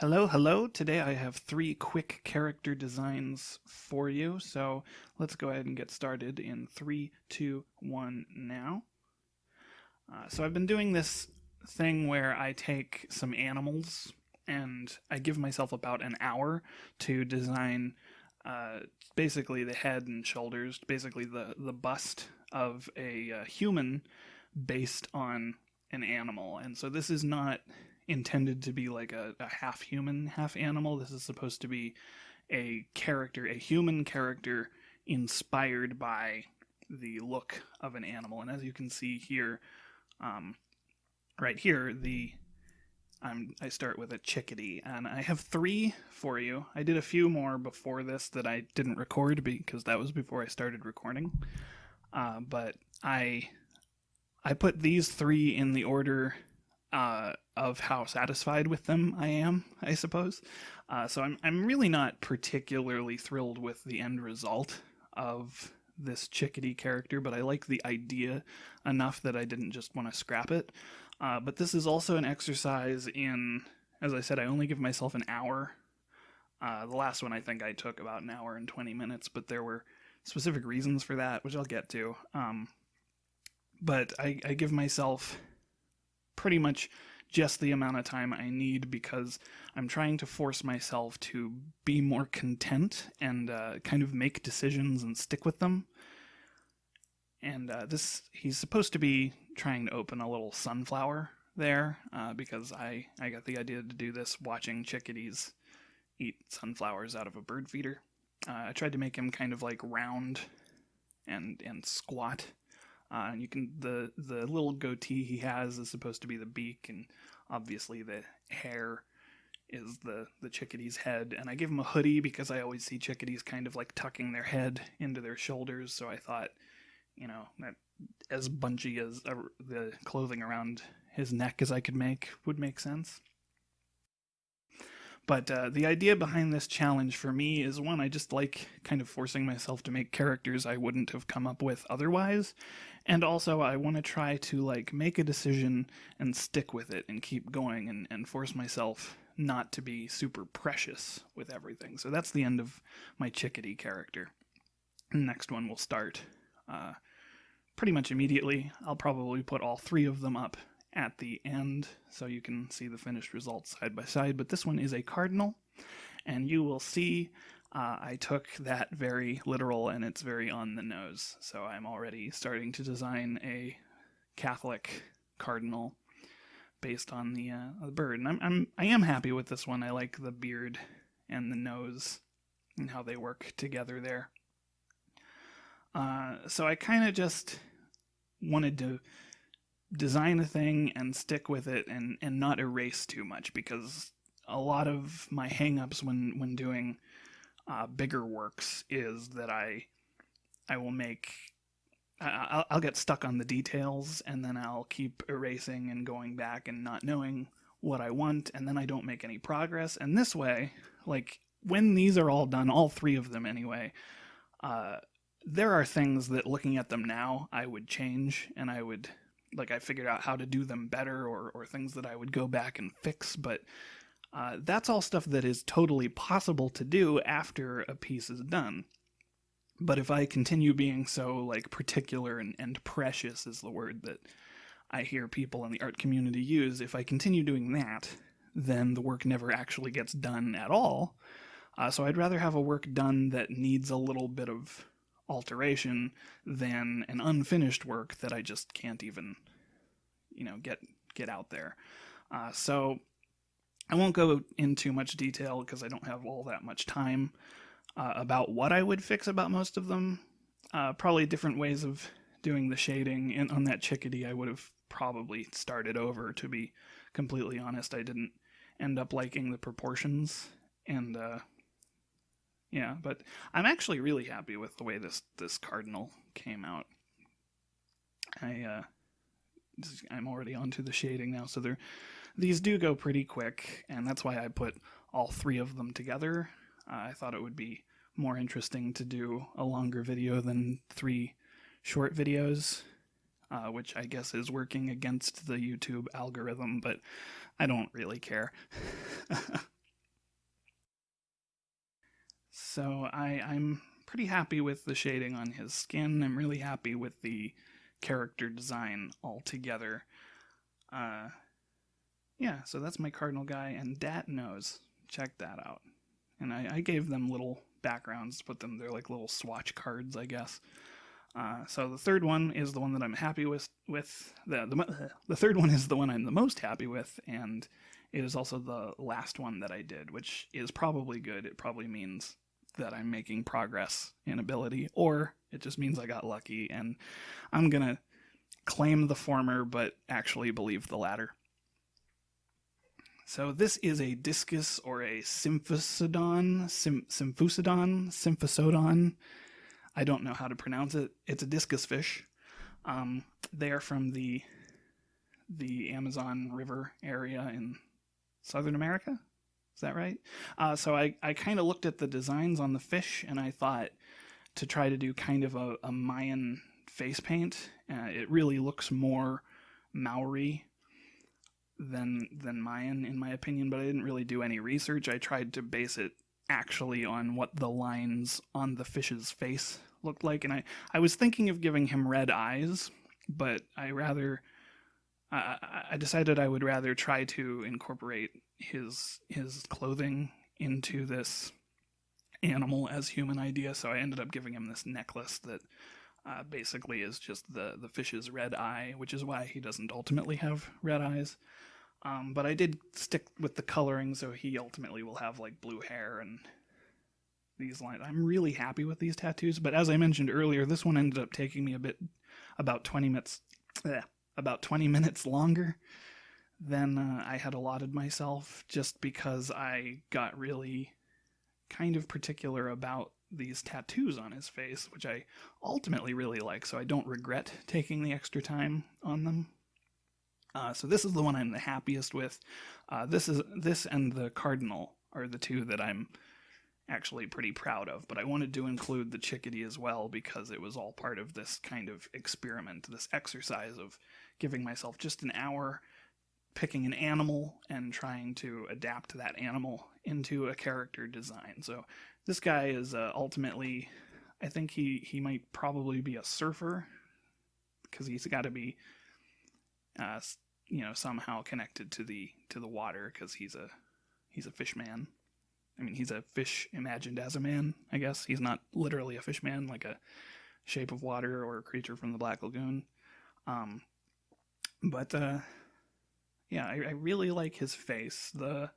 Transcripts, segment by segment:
Hello, hello. Today I have three quick character designs for you. So let's go ahead and get started in three, two, one now. So I've been doing this thing where I take some animals and I give myself about an hour to design uh, basically the head and shoulders, basically the bust of a human based on an animal. And so this is not intended to be like a half human, half animal. This is supposed to be a character, a human character inspired by the look of an animal. And as you can see here, um, right here, I start with a chickadee, and I have three for you. I did a few more before this that I didn't record because that was before I started recording. But I put these three in the order of how satisfied with them I am, I suppose. So I'm really not particularly thrilled with the end result of this chickadee character, but I like the idea enough that I didn't just want to scrap it. But this is also an exercise in, as I said, I only give myself an hour. The last one I think I took about an hour and 20 minutes, but there were specific reasons for that, which I'll get to. But I give myself pretty much just the amount of time I need because I'm trying to force myself to be more content and kind of make decisions and stick with them. And he's supposed to be trying to open a little sunflower there because I got the idea to do this watching chickadees eat sunflowers out of a bird feeder. I tried to make him kind of like round and squat. And you can the little goatee he has is supposed to be the beak, and obviously the hair is the chickadee's head. And I give him a hoodie because I always see chickadees kind of like tucking their head into their shoulders. So I thought, that as bunchy as the clothing around his neck as I could make would make sense. But the idea behind this challenge for me is one, I just like kind of forcing myself to make characters I wouldn't have come up with otherwise. And also, I want to try to like make a decision and stick with it and keep going and force myself not to be super precious with everything. So that's the end of my chickadee character. The next one will start pretty much immediately. I'll probably put all three of them up at the end so you can see the finished results side by side. But this one is a cardinal, and you will see I took that very literal and it's very on the nose. So I'm already starting to design a Catholic cardinal based on the bird, and I am happy with this one. I like the beard and the nose and how they work together there. So I kind of just wanted to design a thing and stick with it and not erase too much, because a lot of my hangups when doing bigger works is that I will make I'll get stuck on the details, and then I'll keep erasing and going back and not knowing what I want, and then I don't make any progress. And this way, like when these are all done, all three of them anyway, there are things that looking at them now I would change, and I figured out how to do them better, or things that I would go back and fix, but that's all stuff that is totally possible to do after a piece is done. But if I continue being so like particular and precious is the word that I hear people in the art community use, if I continue doing that, then the work never actually gets done at all. So I'd rather have a work done that needs a little bit of alteration than an unfinished work that I just can't even, get out there. So I won't go into much detail because I don't have all that much time about what I would fix about most of them. Probably different ways of doing the shading. And on that chickadee, I would have probably started over, to be completely honest. I didn't end up liking the proportions, and yeah, but I'm actually really happy with the way this cardinal came out. I'm already onto the shading now, so these do go pretty quick, and that's why I put all three of them together. I thought it would be more interesting to do a longer video than three short videos, which I guess is working against the YouTube algorithm, but I don't really care. I'm pretty happy with the shading on his skin. I'm really happy with the character design altogether. Yeah, so that's my cardinal guy, and Dat knows. Check that out. And I gave them little backgrounds, put them, they're like little swatch cards, I guess. So the third one is the one that I'm happy with. The third one is the one I'm the most happy with, and it is also the last one that I did, which is probably good. It probably means that I'm making progress in ability, or it just means I got lucky, and I'm gonna claim the former, but actually believe the latter. So this is a discus or a symphusodon. I don't know how to pronounce it. It's a discus fish. They are from the Amazon River area in Southern America. Is that right? So I kind of looked at the designs on the fish, and I thought to try to do kind of a Mayan face paint. It really looks more Maori than Mayan, in my opinion, but I didn't really do any research. I tried to base it actually on what the lines on the fish's face looked like, and I was thinking of giving him red eyes, but I decided I would rather try to incorporate his clothing into this animal as human idea, so I ended up giving him this necklace that basically is just the fish's red eye, which is why he doesn't ultimately have red eyes. But I did stick with the coloring, so he ultimately will have like blue hair and these lines. I'm really happy with these tattoos, but as I mentioned earlier, this one ended up taking me about 20 minutes longer than I had allotted myself, just because I got really kind of particular about these tattoos on his face, which I ultimately really like, so I don't regret taking the extra time on them. So this is the one I'm the happiest with. This and the cardinal are the two that I'm actually pretty proud of, but I wanted to include the chickadee as well because it was all part of this kind of experiment, this exercise of giving myself just an hour, picking an animal, and trying to adapt that animal into a character design. So this guy is ultimately, I think he might probably be a surfer, because he's got to be somehow connected to the water, because he's a fish man. I mean, he's a fish imagined as a man, I guess. He's not literally a fish man, like a shape of water or a creature from the Black Lagoon. Yeah, I really like his face. The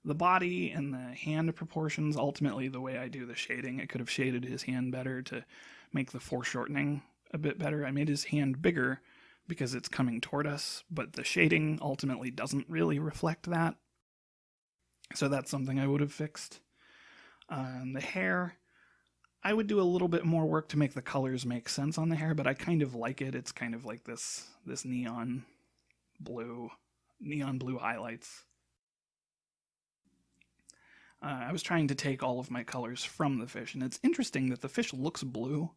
body and the hand proportions, ultimately the way I do the shading, I could have shaded his hand better to make the foreshortening a bit better. I made his hand bigger because it's coming toward us, but the shading ultimately doesn't really reflect that. So that's something I would have fixed. The hair, I would do a little bit more work to make the colors make sense on the hair, but I kind of like it. It's kind of like this neon blue highlights. I was trying to take all of my colors from the fish, and it's interesting that the fish looks blue,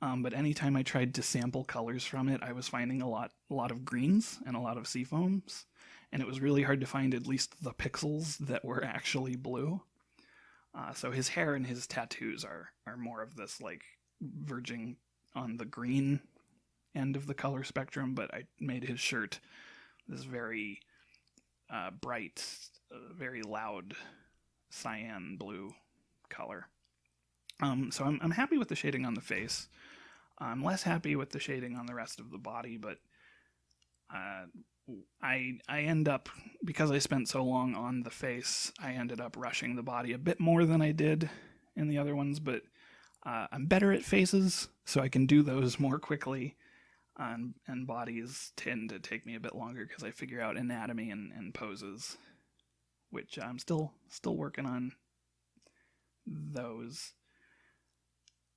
but anytime I tried to sample colors from it, I was finding a lot of greens and a lot of sea foams, and it was really hard to find at least the pixels that were actually blue. So his hair and his tattoos are more of this like verging on the green end of the color spectrum, but I made his shirt this very bright, very loud cyan blue color. So I'm happy with the shading on the face. I'm less happy with the shading on the rest of the body, but I end up, because I spent so long on the face, I ended up rushing the body a bit more than I did in the other ones, but I'm better at faces, so I can do those more quickly, and bodies tend to take me a bit longer because I figure out anatomy and poses, which I'm still working on those.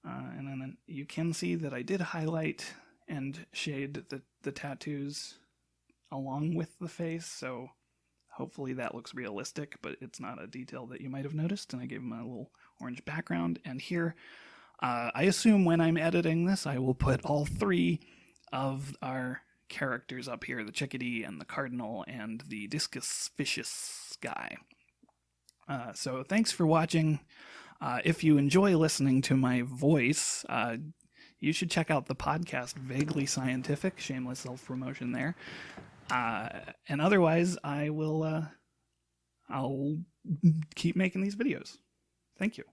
And then you can see that I did highlight and shade the tattoos along with the face, so hopefully that looks realistic, but it's not a detail that you might have noticed, and I gave him a little orange background. And here, I assume when I'm editing this, I will put all three of our characters up here, the chickadee and the cardinal and the discus fishes guy. So thanks for watching. If you enjoy listening to my voice, you should check out the podcast Vaguely Scientific. Shameless self-promotion there. And otherwise, I'll keep making these videos. Thank you.